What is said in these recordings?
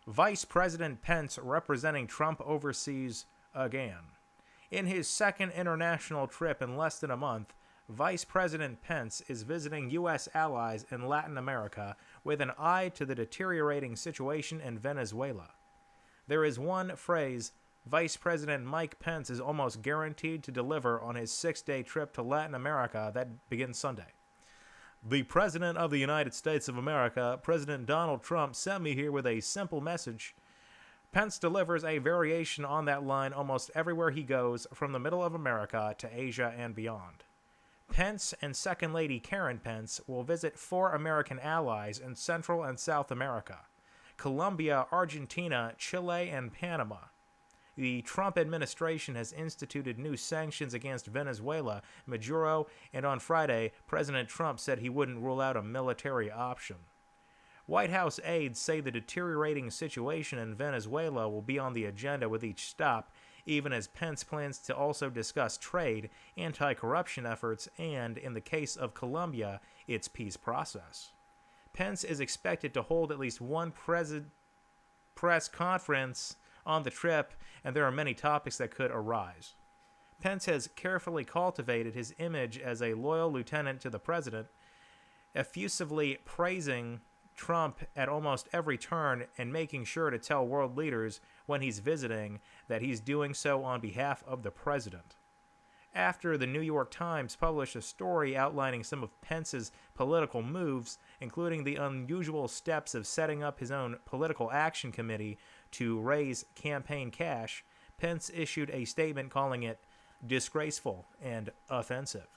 Vice President Pence representing Trump overseas again. In his second international trip in less than a month, Vice President Pence is visiting U.S. allies in Latin America with an eye to the deteriorating situation in Venezuela. There is one phrase Vice President Mike Pence is almost guaranteed to deliver on his 6-day trip to Latin America that begins Sunday. The President of the United States of America, President Donald Trump, sent me here with a simple message. Pence delivers a variation on that line almost everywhere he goes, from the middle of America to Asia and beyond. Pence and Second Lady Karen Pence will visit 4 American allies in Central and South America: Colombia, Argentina, Chile, and Panama. The Trump administration has instituted new sanctions against Venezuela, Maduro, and on Friday, President Trump said he wouldn't rule out a military option. White House aides say the deteriorating situation in Venezuela will be on the agenda with each stop, even as Pence plans to also discuss trade, anti-corruption efforts, and, in the case of Colombia, its peace process. Pence is expected to hold at least one press conference on the trip, and there are many topics that could arise. Pence has carefully cultivated his image as a loyal lieutenant to the president, effusively praising Trump at almost every turn and making sure to tell world leaders when he's visiting that he's doing so on behalf of the president. After the New York Times published a story outlining some of Pence's political moves, including the unusual steps of setting up his own political action committee to raise campaign cash, Pence issued a statement calling it disgraceful and offensive.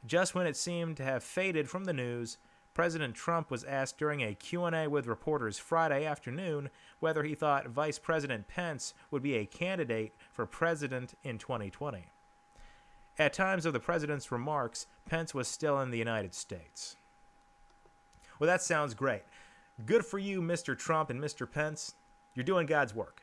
Just when it seemed to have faded from the news, President Trump was asked during a Q&A with reporters Friday afternoon whether he thought Vice President Pence would be a candidate for president in 2020. At times of the president's remarks, Pence was still in the United States. Well, that sounds great. Good for you, Mr. Trump and Mr. Pence. You're doing God's work.